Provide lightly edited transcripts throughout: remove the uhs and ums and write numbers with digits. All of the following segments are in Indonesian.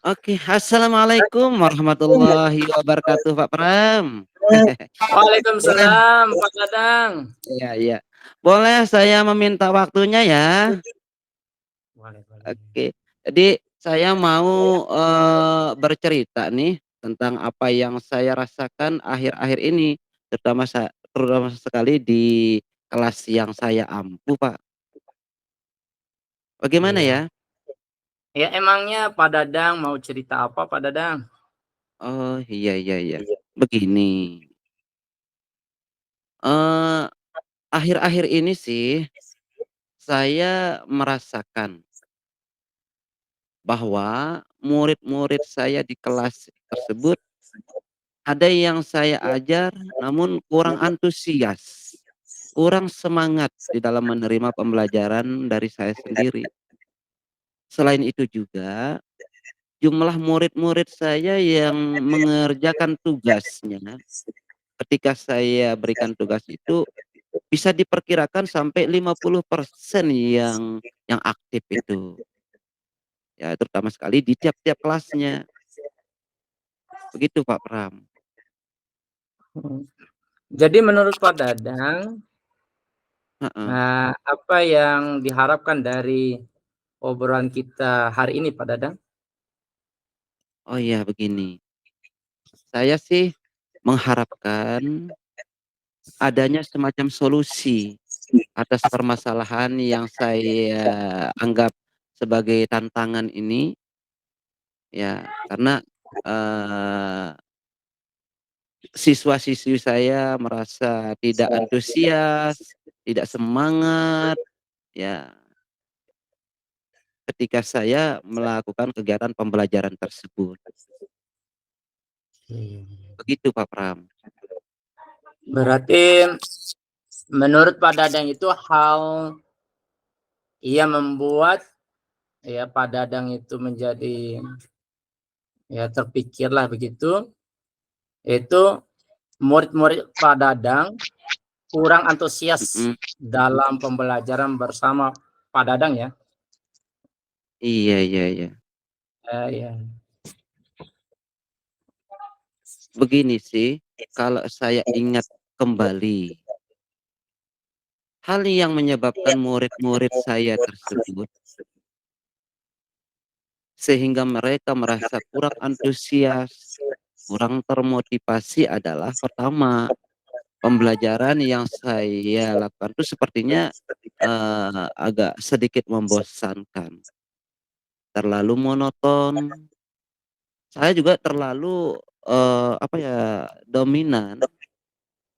Oke, assalamualaikum warahmatullahi wabarakatuh, Pak Pram. Boleh, Waalaikumsalam, Pak Dadang. iya, iya. Boleh saya meminta waktunya ya? Boleh, boleh. Oke. Jadi saya mau, bercerita nih tentang apa yang saya rasakan akhir-akhir ini, terutama sekali di kelas yang saya ampu, Pak. Bagaimana Iya. ya? Ya emangnya Pak Dadang mau cerita apa, Pak Dadang? Oh, iya, iya, iya. Begini, eee, akhir-akhir ini sih saya merasakan bahwa murid-murid saya di kelas tersebut ada yang saya ajar namun kurang antusias, kurang semangat di dalam menerima pembelajaran dari saya sendiri. Selain itu juga jumlah murid-murid saya yang mengerjakan tugasnya ketika saya berikan tugas itu bisa diperkirakan sampai 50% yang aktif itu. Ya terutama sekali di tiap-tiap kelasnya. Begitu Pak Pram. Hmm. Jadi menurut Pak Dadang, Heeh. apa yang diharapkan dari obrolan kita hari ini, Pak Dadang? Oh iya begini, saya sih mengharapkan adanya semacam solusi atas permasalahan yang saya anggap sebagai tantangan ini ya, karena, eee, siswa-siswi saya merasa tidak antusias, tidak semangat, ya ketika saya melakukan kegiatan pembelajaran tersebut. Begitu Pak Pram. Berarti menurut Pak Dadang itu hal yang membuat ya Pak Dadang itu menjadi ya terpikirlah begitu, itu murid-murid Pak Dadang kurang antusias Mhm. dalam pembelajaran bersama Pak Dadang ya? Iya, iya, iya. Ya. Begini sih, kalau saya ingat kembali, hal yang menyebabkan murid-murid saya tersebut, sehingga mereka merasa kurang antusias, kurang termotivasi adalah pertama, pembelajaran yang saya lakukan itu sepertinya, agak sedikit membosankan, terlalu monoton, saya juga terlalu, apa ya, dominan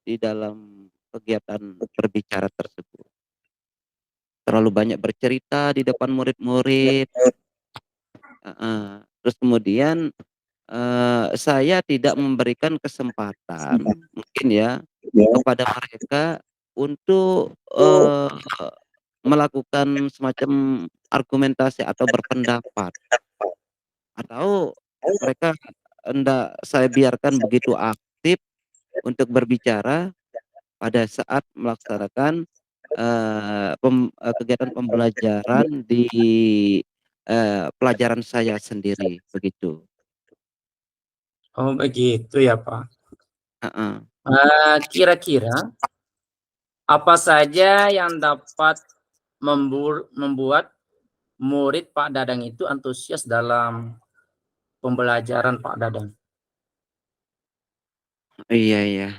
di dalam kegiatan berbicara tersebut. Terlalu banyak bercerita di depan murid-murid, heeh. Terus kemudian, saya tidak memberikan kesempatan mungkin ya, kepada mereka untuk, melakukan semacam argumentasi atau berpendapat, atau mereka hendak saya biarkan begitu aktif untuk berbicara pada saat melaksanakan, kegiatan pembelajaran di, pelajaran saya sendiri, begitu. Oh begitu ya Pak. Heeh. Kira-kira apa saja yang dapat membuat murid Pak Dadang itu antusias dalam pembelajaran Pak Dadang? Iya, iya.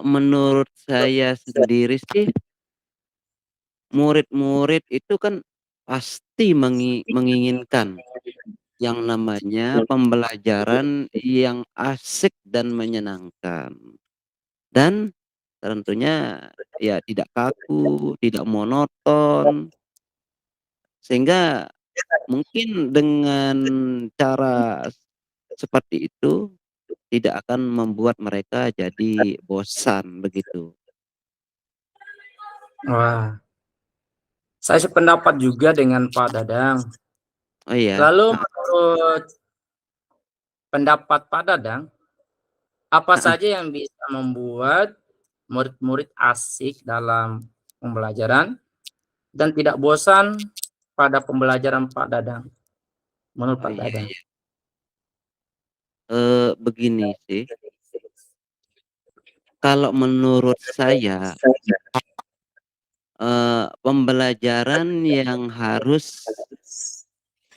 Menurut saya sendiri sih, murid-murid itu kan pasti menginginkan yang namanya pembelajaran yang asik dan menyenangkan. Dan tentunya ya tidak kaku, tidak monoton, sehingga mungkin dengan cara seperti itu tidak akan membuat mereka jadi bosan, begitu. Wah, saya sependapat juga dengan Pak Dadang. Oh iya? Lalu Heeh, menurut pendapat Pak Dadang, apa heeh. saja yang bisa membuat murid-murid asik dalam pembelajaran dan tidak bosan pada pembelajaran Pak Dadang? menurut Oh, Pak iya Dadang? iya. Begini sih, kalau menurut saya, pembelajaran yang harus,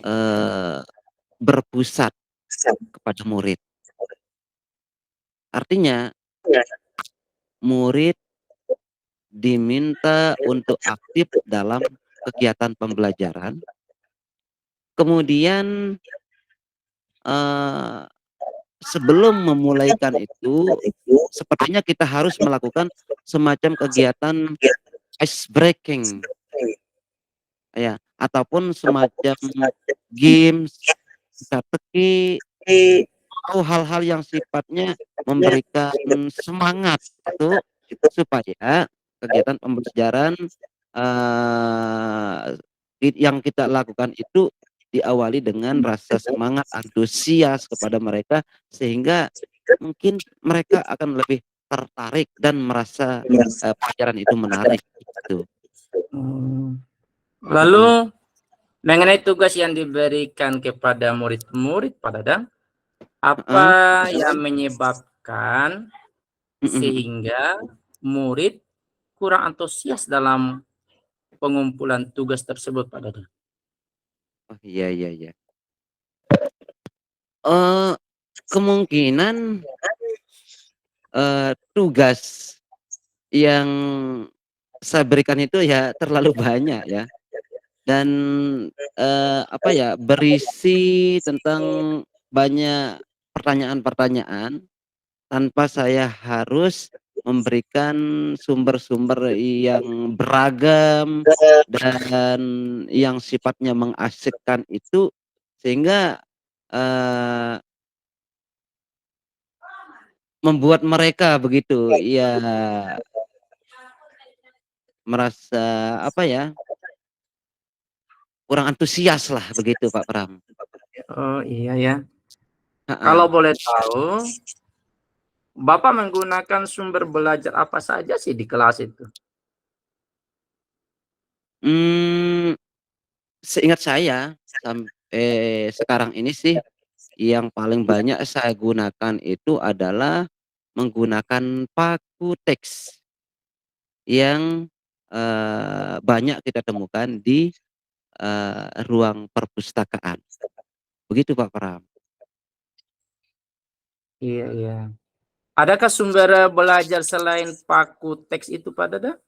eee, berpusat kepada murid. Artinya, murid diminta untuk aktif dalam kegiatan pembelajaran, kemudian, eee, sebelum memulaikan itu, sepertinya kita harus melakukan semacam kegiatan ice breaking, ya, ataupun semacam games, teka-teki, atau hal-hal yang sifatnya memberikan semangat itu, supaya kegiatan pembelajaran, eee, yang kita lakukan itu diawali dengan rasa semangat, antusias kepada mereka, sehingga mungkin mereka akan lebih tertarik dan merasa, pelajaran itu menarik, gitu. Mmm, Mhm, lalu mengenai tugas yang diberikan kepada murid-murid Pak Dadang, apa heeh, yang menyebabkan mhm mhm. sehingga murid kurang antusias dalam pengumpulan tugas tersebut Pak Dadang? Oh, iya iya iya. Eee, Kemungkinan, tugas yang saya berikan itu ya terlalu banyak ya, dan, apa ya, berisi tentang banyak pertanyaan-pertanyaan tanpa saya harus memberikan sumber-sumber yang beragam dan yang sifatnya mengasyikkan itu, sehingga, eee, membuat mereka begitu, ya, merasa apa ya, kurang antusias lah begitu Pak Pram. Oh, iya ya. Kalau Heeh. boleh tahu, Bapak menggunakan sumber belajar apa saja sih di kelas itu? Mmm, Seingat saya sampai sekarang ini sih, yang paling banyak saya gunakan itu adalah menggunakan paku teks yang, banyak kita temukan di, ruang perpustakaan. Begitu Pak Pram. Iya iya. Adakah sumber belajar selain paku teks itu Pak Dadang?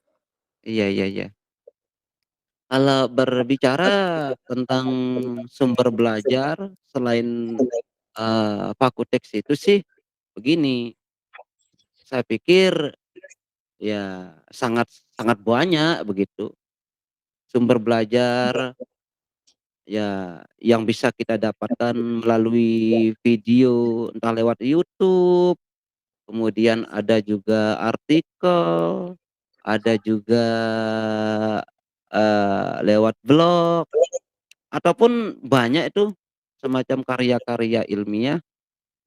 Iya iya iya. Kalau berbicara tentang sumber belajar selain, paku teks itu sih begini, saya pikir ya sangat sangat banyak begitu sumber belajar, ya yang bisa kita dapatkan melalui video entah lewat YouTube, kemudian ada juga artikel, ada juga, lewat blog, ataupun banyak itu semacam karya-karya ilmiah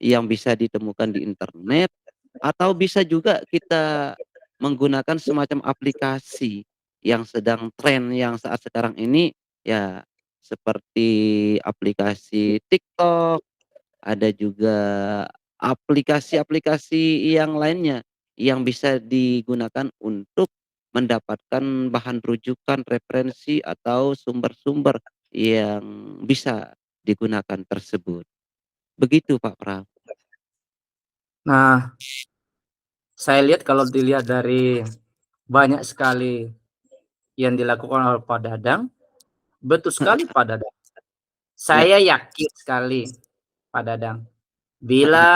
yang bisa ditemukan di internet, atau bisa juga kita menggunakan semacam aplikasi yang sedang tren yang saat sekarang ini, ya seperti aplikasi TikTok, ada juga aplikasi-aplikasi yang lainnya yang bisa digunakan untuk mendapatkan bahan rujukan, referensi, atau sumber-sumber yang bisa digunakan tersebut. Begitu Pak Pram. Nah, saya lihat kalau dilihat dari banyak sekali yang dilakukan oleh Pak Dadang, betul sekali Heeh Pak Dadang. iya, Saya yakin sekali Pak Dadang, heeh bila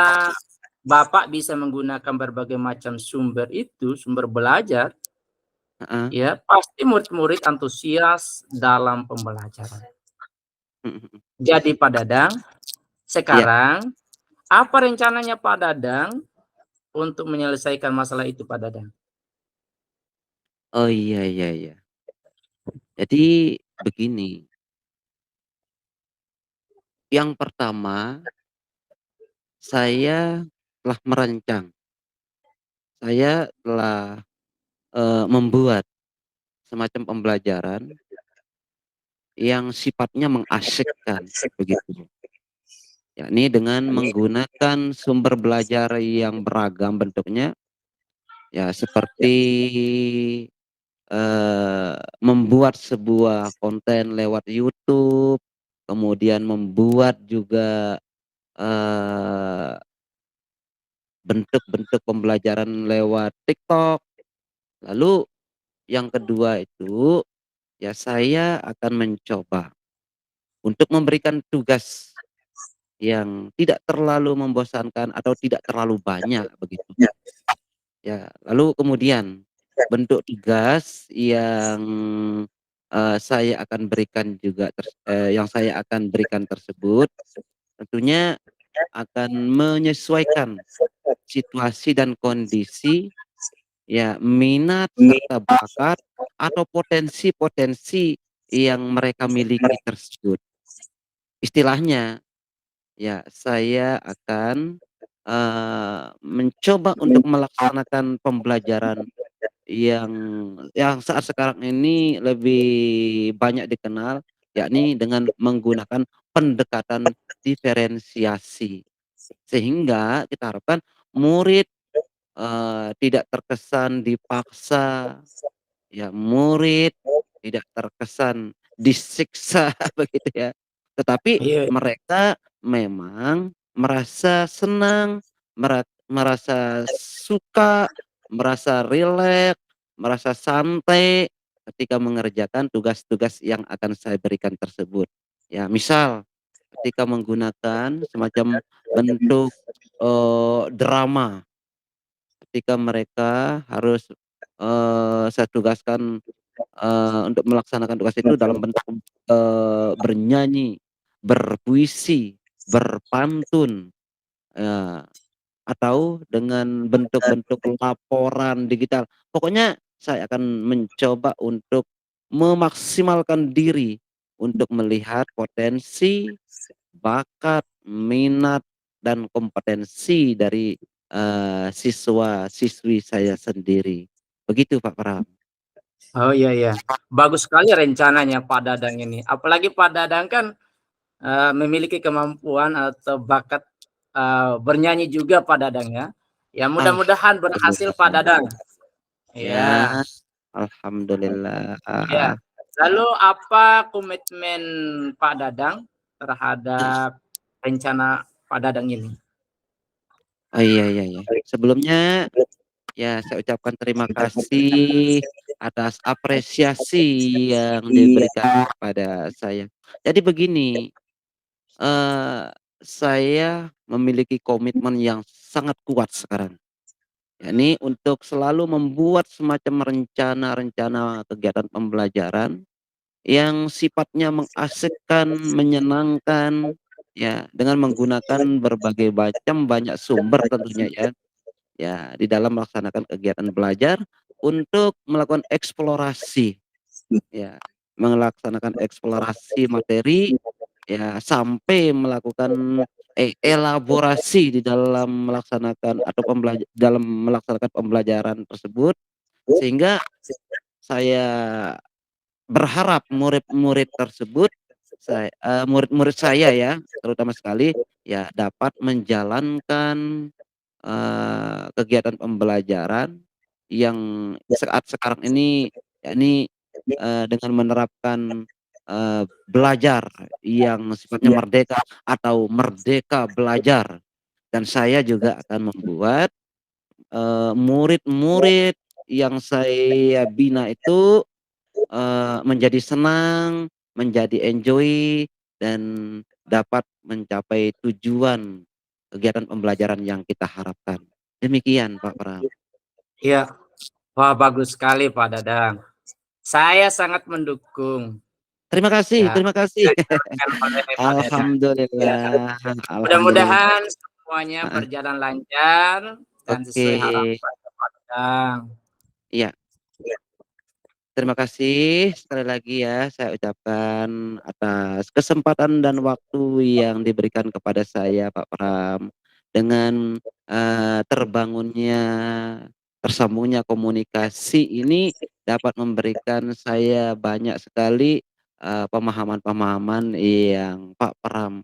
Bapak bisa menggunakan berbagai macam sumber itu, sumber belajar, heeh, ya pasti murid-murid antusias dalam pembelajaran. mhm mhm. Jadi Pak Dadang, Iya. sekarang apa rencananya Pak Dadang untuk menyelesaikan masalah itu Pak Dadang? Oh, iya iya iya. Jadi begini, yang pertama saya telah merancang, saya telah, membuat semacam pembelajaran yang sifatnya mengasyikkan, begitu. Yakni dengan menggunakan sumber belajar yang beragam bentuknya, ya seperti, membuat sebuah konten lewat YouTube, kemudian membuat juga, eee, bentuk-bentuk pembelajaran lewat TikTok. Lalu yang kedua itu, ya saya akan mencoba untuk memberikan tugas yang tidak terlalu membosankan atau tidak terlalu banyak begitu. Ya, lalu kemudian bentuk tugas yang, saya akan berikan juga yang saya akan berikan tersebut tentunya akan menyesuaikan situasi dan kondisi, ya minat serta bakat atau potensi-potensi yang mereka miliki tersebut. Istilahnya, ya saya akan, mencoba untuk melaksanakan pembelajaran yang saat sekarang ini lebih banyak dikenal, yakni dengan menggunakan pendekatan diferensiasi. Sehingga kita harapkan murid, tidak terkesan dipaksa, ya murid tidak terkesan disiksa begitu ya, tetapi Iya. mereka memang merasa senang, merasa suka, merasa rileks, merasa santai ketika mengerjakan tugas-tugas yang akan saya berikan tersebut. Ya misal ketika menggunakan semacam bentuk, drama. Ketika mereka harus, saya tugaskan, untuk melaksanakan tugas itu dalam bentuk, bernyanyi, berpuisi, berpantun, eee, atau dengan bentuk-bentuk laporan digital. Pokoknya saya akan mencoba untuk memaksimalkan diri untuk melihat potensi, bakat, minat, dan kompetensi dari, siswa-siswi saya sendiri. Begitu Pak Pram. Oh, iya iya. Bagus sekali rencananya Pak Dadang ini. Apalagi Pak Dadang kan, memiliki kemampuan atau bakat, bernyanyi juga Pak Dadang ya. Ya mudah-mudahan berhasil Pak Alhamdulillah. Dadang. Ya, Iya, alhamdulillah. iya. Lalu apa komitmen Pak Dadang terhadap rencana Pak Dadang ini? Oh, iya iya iya. Sebelumnya, ya saya ucapkan terima kasih atas apresiasi yang diberikan kepada saya. Jadi begini, eee, saya memiliki komitmen yang sangat kuat sekarang. Yakni untuk selalu membuat semacam rencana-rencana kegiatan pembelajaran yang sifatnya mengasyikkan, menyenangkan, ya dengan menggunakan berbagai macam banyak sumber tentunya ya, ya di dalam melaksanakan kegiatan belajar untuk melakukan eksplorasi, ya melaksanakan eksplorasi materi, ya sampai melakukan, elaborasi di dalam melaksanakan atau dalam melaksanakan pembelajaran tersebut, sehingga saya berharap murid-murid tersebut murid-murid saya ya, terutama sekali, ya dapat menjalankan, kegiatan pembelajaran yang saat sekarang ini, yakni, dengan menerapkan, belajar yang sifatnya Iya. merdeka atau merdeka belajar. Dan saya juga akan membuat, murid-murid yang saya bina itu, menjadi senang, menjadi enjoy, dan dapat mencapai tujuan kegiatan pembelajaran yang kita harapkan. Demikian Pak Pram. Iya. Wah, bagus sekali Pak Dadang. Saya sangat mendukung Terima kasih ya terima kasih. yang dilakukan oleh Pak Dadang. Ya, Alhamdulillah alhamdulillah. mudah-mudahan semuanya Heeh, berjalan lancar dan oke. sesuai harapan Pak Dadang. Iya. Terima kasih sekali lagi ya saya ucapkan atas kesempatan dan waktu yang diberikan kepada saya Pak Pram. Dengan, terbangunnya, tersambungnya komunikasi ini dapat memberikan saya banyak sekali, pemahaman-pemahaman yang Pak Pram,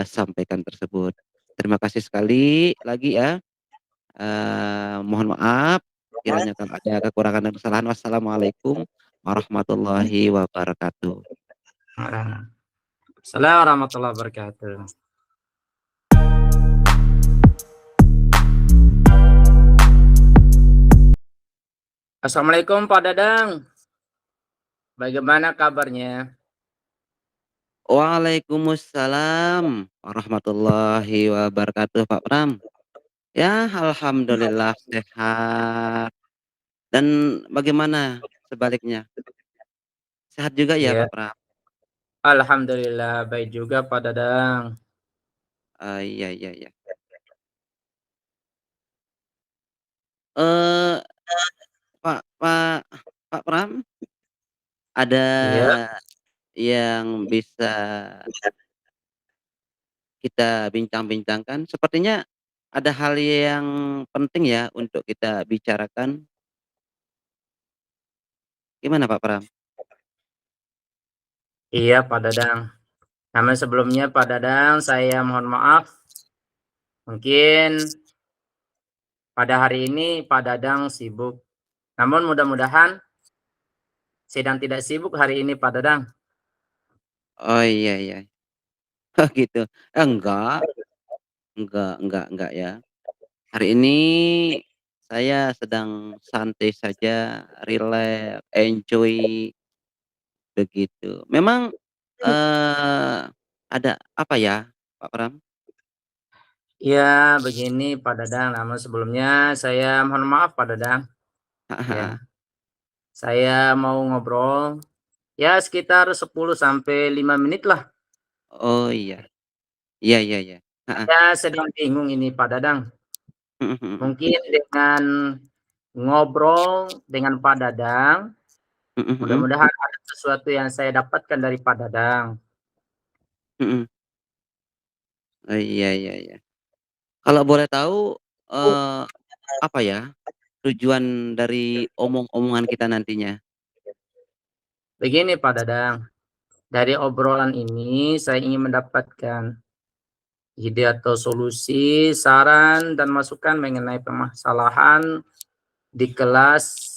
sampaikan tersebut. Terima kasih sekali lagi ya, mohon maaf kiranya kalau ada kekurangan dan kesalahan. Wassalamualaikum warahmatullahi wabarakatuh. Assalamualaikum warahmatullahi wabarakatuh. Assalamualaikum Pak Dadang. Bagaimana kabarnya? Waalaikumsalam warahmatullahi wabarakatuh, Pak Pram. Ya, alhamdulillah sehat. Dan bagaimana sebaliknya? Sehat juga ya, Iya, Pak Pram? alhamdulillah baik juga Pak Dadang. Iya iya iya. Eee, Pak Pak Pak Pram, ada Iya, yang bisa kita bincang-bincangkan? Sepertinya ada hal yang penting ya untuk kita bicarakan. Gimana Pak Pram? iya Pak Dadang. Namun sebelumnya Pak Dadang, saya mohon maaf. Mungkin pada hari ini Pak Dadang sibuk. Namun mudah-mudahan sedang tidak sibuk hari ini Pak Dadang. Oh, iya iya. Oh, gitu. Enggak ya. Hari ini saya sedang santai saja, rileks, enjoy, begitu. Memang, ada apa ya, Pak Pram? Ya, begini Pak Dadang. Namun sebelumnya saya mohon maaf Pak Dadang. Ya, saya mau ngobrol ya sekitar 10 sampai 5 menit lah. Oh, iya. Iya iya iya. Heeh. Saya sedang bingung ini Pak Dadang. Mhm mhm. Mungkin dengan ngobrol dengan Pak Dadang, Mhm mhm. mudah-mudahan ada sesuatu yang saya dapatkan dari Pak Dadang. Mhm. Oh, iya iya iya. Kalau boleh tahu, apa ya, tujuan dari omong-omongan kita nantinya? Begini Pak Dadang, dari obrolan ini saya ingin mendapatkan ide atau solusi, saran dan masukan mengenai permasalahan di kelas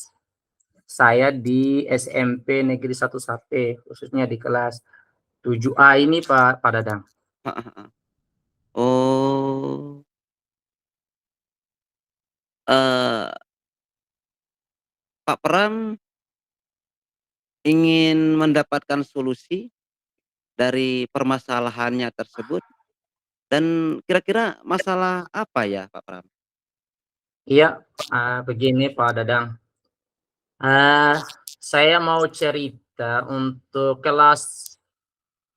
saya di SMP Negeri 1 Sate, khususnya di kelas 7A ini Pak Dadang. Heeh heeh. Oh, eee, Pak Pram ingin mendapatkan solusi dari permasalahannya tersebut dan kira-kira masalah apa ya, Pak Pram? Iya, begini Pak Dadang, eee, saya mau cerita untuk kelas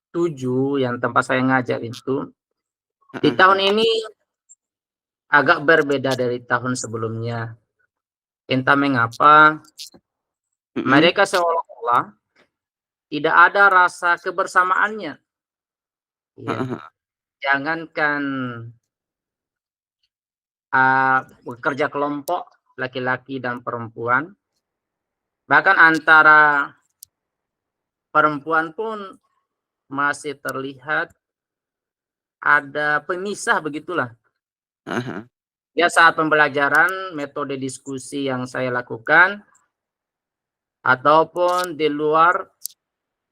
7 yang tempat saya ngajar itu, di Heeh tahun heeh. ini agak berbeda dari tahun sebelumnya. Entah mengapa, Mhm. mereka seolah-olah tidak ada rasa kebersamaannya, ya. Heeh heeh. Jangankan, bekerja kelompok laki-laki dan perempuan, bahkan antara perempuan pun masih terlihat ada pemisah begitulah. Heeh heeh. Ya saat pembelajaran metode diskusi yang saya lakukan ataupun di luar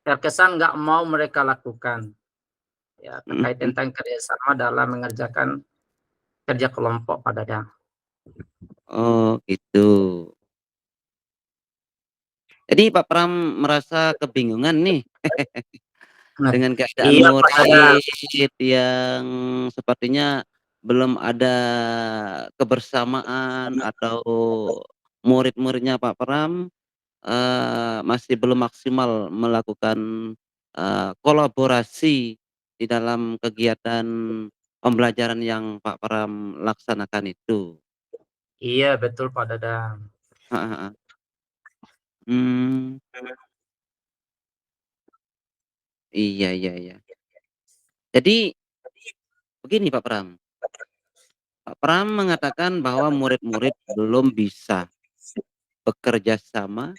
terkesan nggak mau mereka lakukan. Ya Mhm terkait mhm. tentang kerjasama dalam mengerjakan kerja kelompok Pak Dadang. Oh, gitu. Jadi Pak Pram merasa kebingungan nih Nah, dengan keadaan iya Pak Dadang. murid yang sepertinya belum ada kebersamaan atau murid-muridnya Pak Pram, masih belum maksimal melakukan, kolaborasi di dalam kegiatan pembelajaran yang Pak Pram laksanakan itu. Iya betul Pak Dadang. Heeh heeh. Mmm, iya iya iya. Jadi begini Pak Pram, Pak Pram mengatakan bahwa murid-murid belum bisa bekerja sama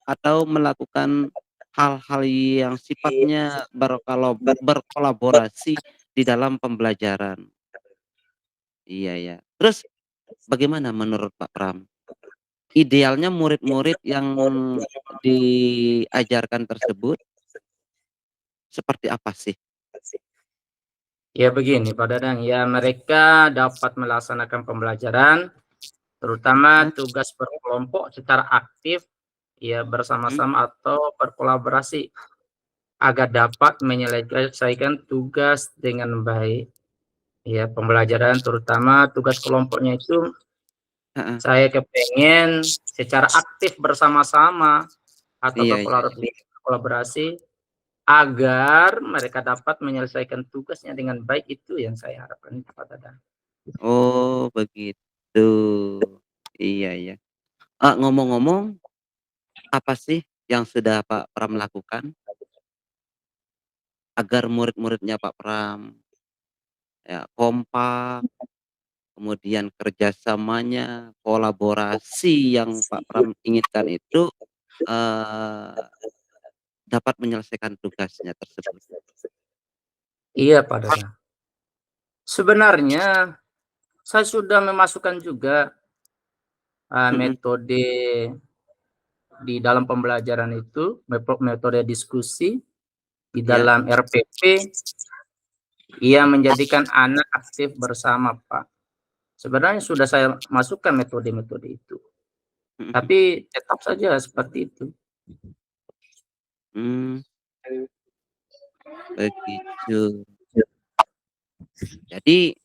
atau melakukan hal-hal yang sifatnya berkolaborasi di dalam pembelajaran. Iya ya. Terus bagaimana menurut Pak Pram? Idealnya murid-murid yang diajarkan tersebut seperti apa sih? Ya begini Pak Dadang, ya mereka dapat melaksanakan pembelajaran, terutama Heeh, tugas berkelompok secara aktif, ya mhm, bersama-sama atau berkolaborasi agar dapat menyelesaikan tugas dengan baik. Ya pembelajaran terutama tugas kelompoknya itu heeh. saya kepengen secara aktif bersama-sama atau Iya iya iya. berkolaborasi agar mereka dapat menyelesaikan tugasnya dengan baik, itu yang saya harapkan Pak Dadang. Oh begitu. Iya iya. Ngomong-ngomong, apa sih yang sudah Pak Pram lakukan agar murid-muridnya Pak Pram ya kompak, kemudian kerjasamanya, kolaborasi yang Pak Pram inginkan itu, eee, dapat menyelesaikan tugasnya tersebut? Iya Pak Dadang. Sebenarnya saya sudah memasukkan juga Mhm, metode di dalam pembelajaran itu, metode diskusi di iya, dalam RPP yang menjadikan anak aktif bersama Pak. Sebenarnya sudah saya masukkan metode-metode itu, mhm mhm. tapi tetap saja seperti itu. Mmm, begitu. Jadi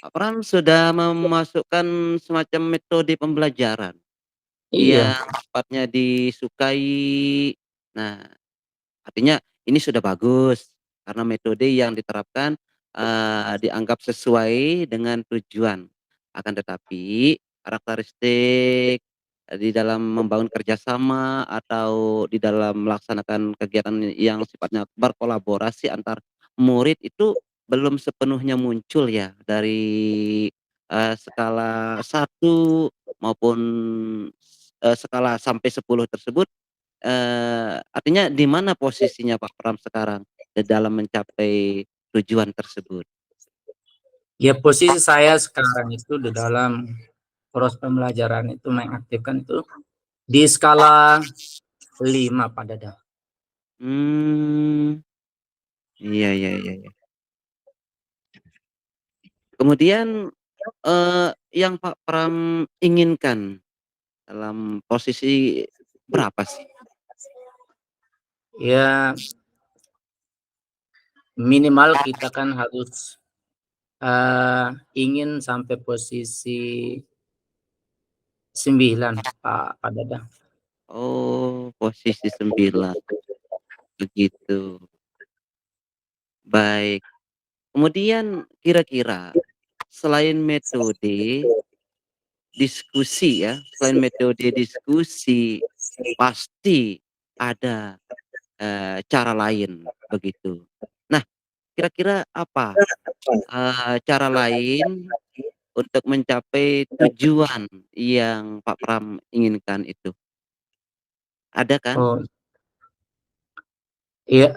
Pak Pram sudah memasukkan semacam metode pembelajaran Iya, yang sifatnya disukai. Nah, artinya ini sudah bagus karena metode yang diterapkan, dianggap sesuai dengan tujuan. Akan tetapi karakteristik, di dalam membangun kerjasama atau di dalam melaksanakan kegiatan yang sifatnya berkolaborasi antar murid itu belum sepenuhnya muncul ya dari, skala 1 maupun, skala sampai 10 tersebut. Artinya di mana posisinya Pak Pram sekarang dalam mencapai tujuan tersebut? ya posisi saya sekarang itu di dalam proses pembelajaran itu mengaktifkan itu di skala 5 Pak Dadang. Mmm, iya iya iya iya. Kemudian, yang Pak Pram inginkan dalam posisi berapa sih? Ya minimal kita kan harus ingin sampai posisi 9 Pak Dadang. Oh, posisi 9 begitu. Baik. Kemudian kira-kira selain metode diskusi ya, selain metode diskusi, pasti ada, cara lain begitu. Nah, kira-kira apa, cara lain untuk mencapai tujuan yang Pak Pram inginkan itu? Ada kan? Oh iya,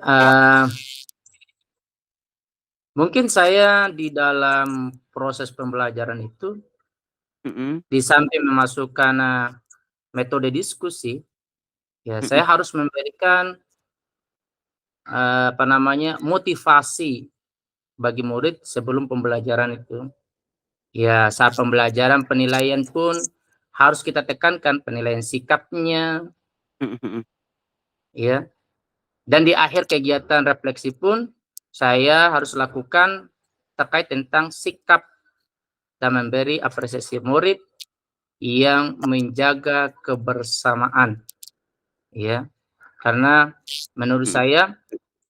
mungkin saya di dalam proses pembelajaran itu, Mhm di samping memasukkan metode diskusi, ya mhm saya harus memberikan apa namanya, motivasi bagi murid sebelum pembelajaran itu. Ya, saat pembelajaran penilaian pun harus kita tekankan penilaian sikapnya, mhm mhm. ya. Dan di akhir kegiatan refleksi pun saya harus lakukan terkait tentang sikap dan memberi apresiasi murid yang menjaga kebersamaan, ya. Karena menurut Mhm saya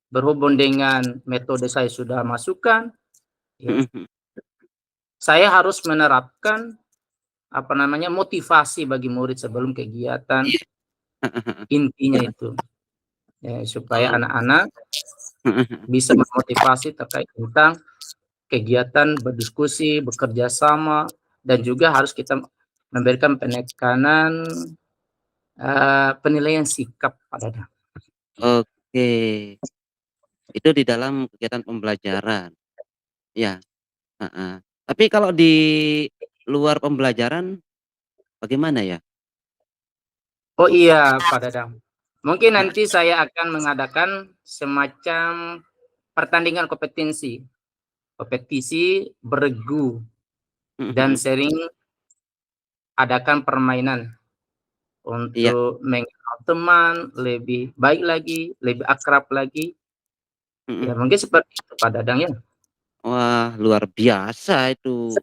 berhubung dengan metode saya sudah masukkan, ya, mhm mhm. saya harus menerapkan apa namanya, motivasi bagi murid sebelum kegiatan Iya, heeh heeh. intinya itu, ya, supaya Oh, anak-anak heeh heeh. bisa memotivasi terkait tentang kegiatan berdiskusi, bekerja sama, dan juga harus kita memberikan penekanan penilaian sikap pada anak. Oke, itu di dalam kegiatan pembelajaran, ya, heeh. Tapi kalau di luar pembelajaran bagaimana ya? Oh iya, Pak Dadang. Mungkin Heeh, nanti saya akan mengadakan semacam pertandingan kompetensi, kompetisi bergu mhm dan mhm, sering adakan permainan iya, untuk mengenal teman lebih baik lagi, lebih akrab lagi. Ya mhm. mungkin seperti itu Pak Dadang ya. Wah, luar biasa itu,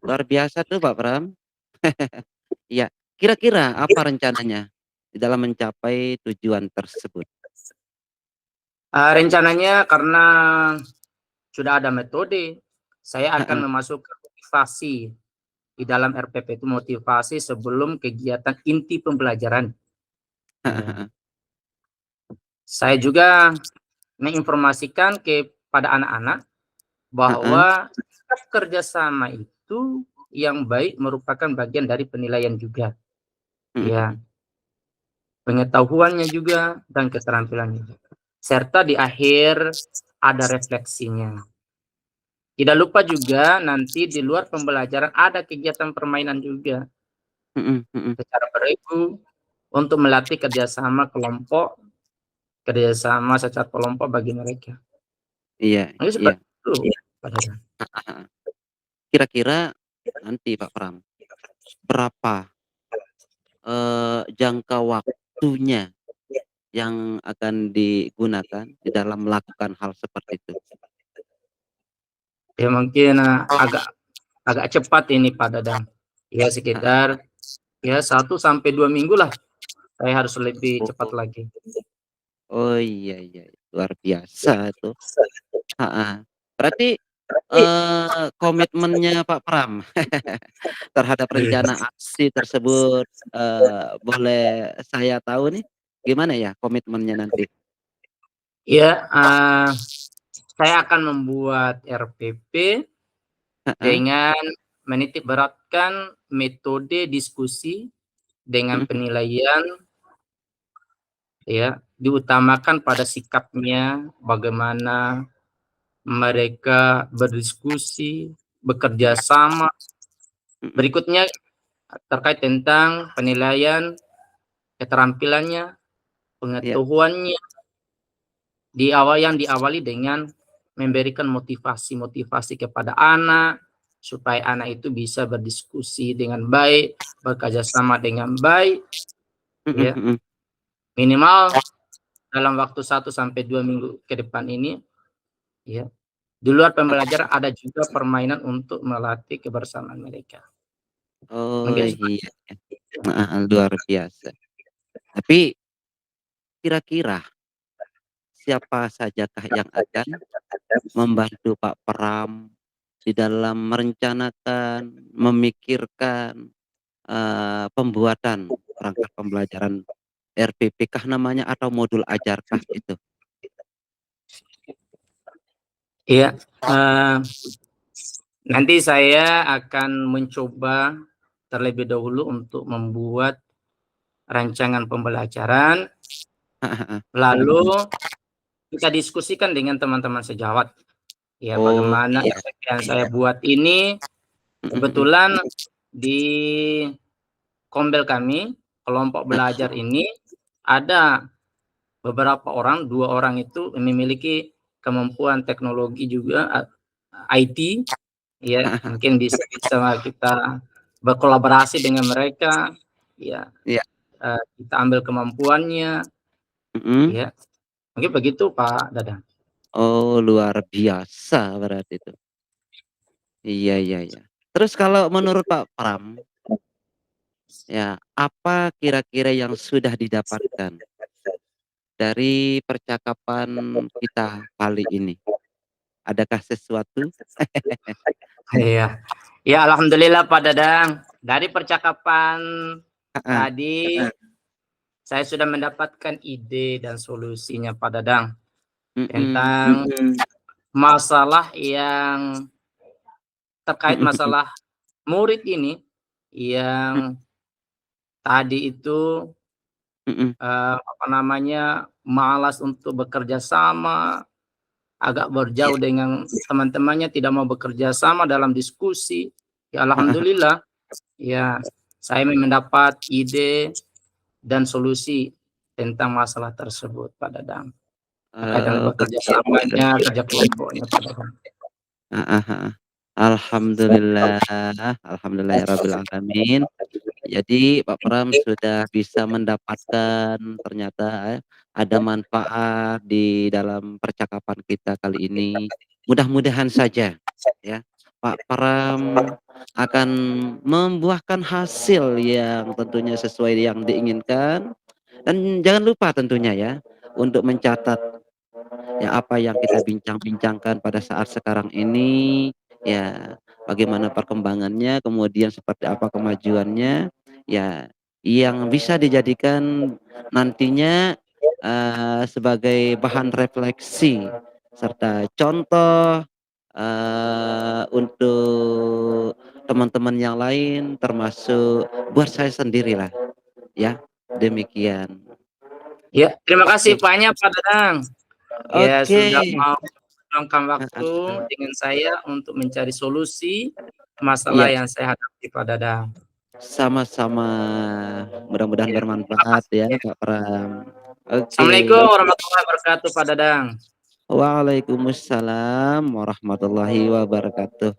luar biasa tuh Pak Pram. Iya, kira-kira apa rencananya di dalam mencapai tujuan tersebut? Rencananya karena sudah ada metode, saya Heeh, akan memasukkan motivasi di dalam RPP itu motivasi sebelum kegiatan inti pembelajaran. heeh Ya. heeh, Saya juga menginformasikan kepada anak-anak heeh, bahwa kerjasama itu yang baik merupakan bagian dari penilaian juga. mhm Ya, mhm, pengetahuannya juga dan keterampilannya juga. Serta di akhir ada refleksinya. Tidak lupa juga nanti di luar pembelajaran ada kegiatan permainan juga mhm mhm, secara beregu untuk melatih kerjasama kelompok, kerjasama secara kelompok bagi mereka. iya Mungkin iya, seperti itu. Pak Dadang. heeh heeh. Kira-kira nanti Pak Pram, berapa, jangka waktunya yang akan digunakan di dalam melakukan hal seperti itu? Ya mungkin agak agak cepat ini Pak Dadang. Ya Heeh. sekitar ya 1 sampai 2 minggu lah. Saya harus lebih cepat Oh lagi. oh, iya iya, luar biasa itu, heeh. Berarti, komitmennya Pak Pram terhadap Iya. rencana aksi tersebut, boleh saya tahu nih, gimana ya komitmennya nanti? Ya, saya akan membuat RPP Heeh, dengan menitik beratkan metode diskusi dengan mhm mhm, penilaian ya, diutamakan pada sikapnya, bagaimana mereka berdiskusi, bekerja mhm sama. mhm, Berikutnya terkait tentang penilaian keterampilannya, iya, pengetahuannya, yang diawali dengan memberikan motivasi-motivasi kepada anak, supaya anak itu bisa berdiskusi dengan baik, bekerja sama dengan baik, mhm ya. mhm, Minimal dalam waktu 1 sampai 2 minggu ke depan ini, ya. Di luar heeh. pembelajaran ada juga permainan untuk melatih kebersamaan mereka. Oh, Mungkin seperti iya iya, heeh heeh, luar biasa. Tapi kira-kira siapa sajakah yang akan membantu Pak Pram di dalam merencanakan, memikirkan, pembuatan perangkat pembelajaran RPP kah namanya atau modul ajarkah itu? iya, eee, nanti saya akan mencoba terlebih dahulu untuk membuat rancangan pembelajaran, Heeh heeh. lalu kita diskusikan dengan teman-teman sejawat. Ya, Oh, bagaimana iya, RPP yang saya buat ini mhm mhm, kebetulan di Kombel kami, kelompok heeh, belajar ini ada beberapa orang, 2 orang itu memiliki kemampuan teknologi juga, IT, ya, heeh heeh, mungkin bisa bisa kita berkolaborasi dengan mereka, ya, iya, kita ambil kemampuannya, mhm. ya, mungkin begitu Pak Dadang. Oh, luar biasa berarti itu. Iya iya iya. Terus kalau menurut Pak Pram, ya, apa kira-kira yang sudah didapatkan dari percakapan kita kali ini? Adakah sesuatu? Iya. Ya alhamdulillah Pak Dadang, dari percakapan Heeh, tadi saya sudah mendapatkan ide dan solusinya Pak Dadang, mhm, tentang masalah yang terkait mhm mhm, masalah murid ini, yang tadi itu mhm, apa namanya, malas untuk bekerja sama, agak iya, berjauh dengan teman-temannya, tidak mau bekerja sama dalam diskusi. Ya heeh heeh, alhamdulillah, ya saya mendapat ide dan solusi tentang masalah tersebut, Pak Dadang. Berkaitan bekerja begitu. samanya, kerja kelompoknya, Pak Dadang. Heeh heeh. Alhamdulillah, alhamdulillahirabbil alamin. Jadi Pak Pram sudah bisa mendapatkan ternyata ada manfaat di dalam percakapan kita kali ini. Mudah-mudahan saja ya, Pak Pram akan membuahkan hasil yang tentunya sesuai yang diinginkan dan jangan lupa tentunya ya untuk mencatat ya apa yang kita bincang-bincangkan pada saat sekarang ini, ya bagaimana perkembangannya, kemudian seperti apa kemajuannya, ya yang bisa dijadikan nantinya, sebagai bahan refleksi serta contoh, untuk teman-teman yang lain termasuk buat saya sendirilah, ya, demikian. Ya, terima kasih Oke banyak Pak Dadang. Ya oke, sudah mau meluangkan waktu heeh, dengan saya untuk mencari solusi masalah iya. yang saya hadapi, Pak Dadang. Sama-sama, mudah-mudahan Ya, terima bermanfaat kasih ya, ya. Kak Pram. Oke. Assalamualaikum warahmatullahi wabarakatuh, Pak Dadang. Waalaikumsalam warahmatullahi wabarakatuh.